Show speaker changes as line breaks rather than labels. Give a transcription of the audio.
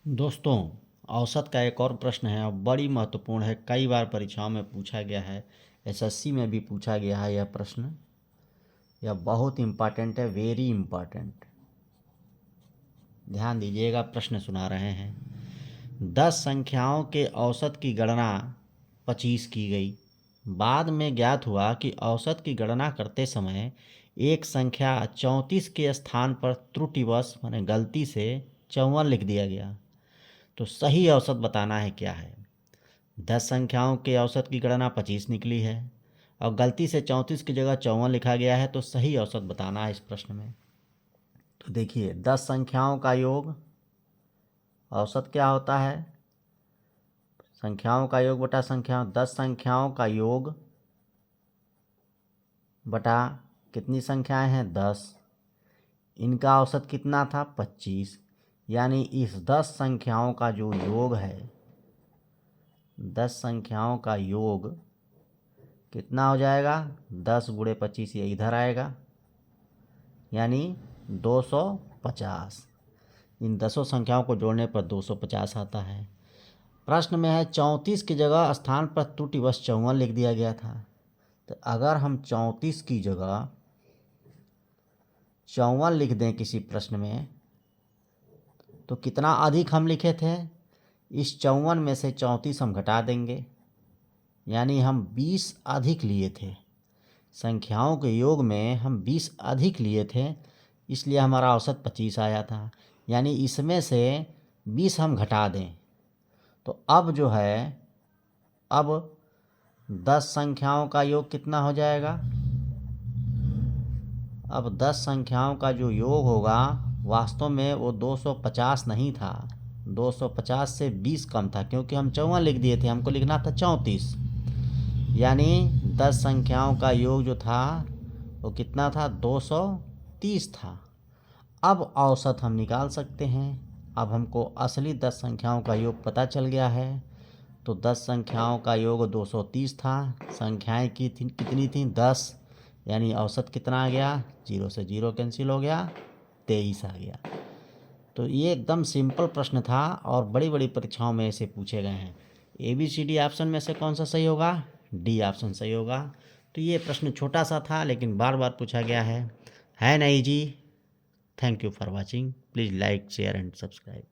दोस्तों, औसत का एक और प्रश्न है और बड़ी महत्वपूर्ण है। कई बार परीक्षाओं में पूछा गया है, एसएससी में भी पूछा गया है। यह प्रश्न यह बहुत इम्पॉर्टेंट है, वेरी इम्पॉर्टेंट। ध्यान दीजिएगा, प्रश्न सुना रहे हैं। 10 संख्याओं के औसत की गणना 25 की गई। बाद में ज्ञात हुआ कि औसत की गणना करते समय एक संख्या 34 के स्थान पर त्रुटिवश माने गलती से 54 लिख दिया गया। तो सही औसत बताना है क्या है। 10 संख्याओं के औसत की गणना 25 निकली है और गलती से 34 की जगह 54 लिखा गया है। तो सही औसत बताना है इस प्रश्न में। तो देखिए, 10 संख्याओं का योग औसत क्या होता है? संख्याओं का योग बटा संख्या। 10 संख्याओं का योग बटा कितनी संख्याएं हैं? 10। इनका औसत कितना था? 25। यानी इस 10 संख्याओं का जो योग है, 10 संख्याओं का योग कितना हो जाएगा? 10 गुणे 25, ये इधर आएगा, यानी 250। इन 10 संख्याओं को जोड़ने पर 250 आता है। प्रश्न में है 34 की जगह स्थान पर त्रुटिवश 54 लिख दिया गया था। तो अगर हम 34 की जगह 54 लिख दें किसी प्रश्न में, तो कितना अधिक हम लिखे थे? इस 54 में से 34 हम घटा देंगे, यानी हम 20 अधिक लिए थे। संख्याओं के योग में हम 20 अधिक लिए थे, इसलिए हमारा औसत 25 आया था। यानी इसमें से 20 हम घटा दें, तो अब जो है, अब 10 संख्याओं का योग कितना हो जाएगा? अब 10 संख्याओं का जो योग होगा, वास्तव में वो 250 नहीं था, 250 से 20 कम था, क्योंकि हम 54 लिख दिए थे, हमको लिखना था 34। यानी 10 संख्याओं का योग जो था वो कितना था? 230 था। अब औसत हम निकाल सकते हैं। अब हमको असली 10 संख्याओं का योग पता चल गया है। तो 10 संख्याओं का योग 230 था। संख्याएं कितनी थी? 10। यानी औसत कितना आ गया? 0 से 0 कैंसिल हो गया, 23 आ गया। तो ये एकदम सिंपल प्रश्न था और बड़ी बड़ी परीक्षाओं में ऐसे पूछे गए हैं। ABCD ऑप्शन में से कौन सा सही होगा? डी ऑप्शन सही होगा। तो ये प्रश्न छोटा सा था, लेकिन बार बार पूछा गया है नहीं जी। Thank you for watching. Please like, share and subscribe.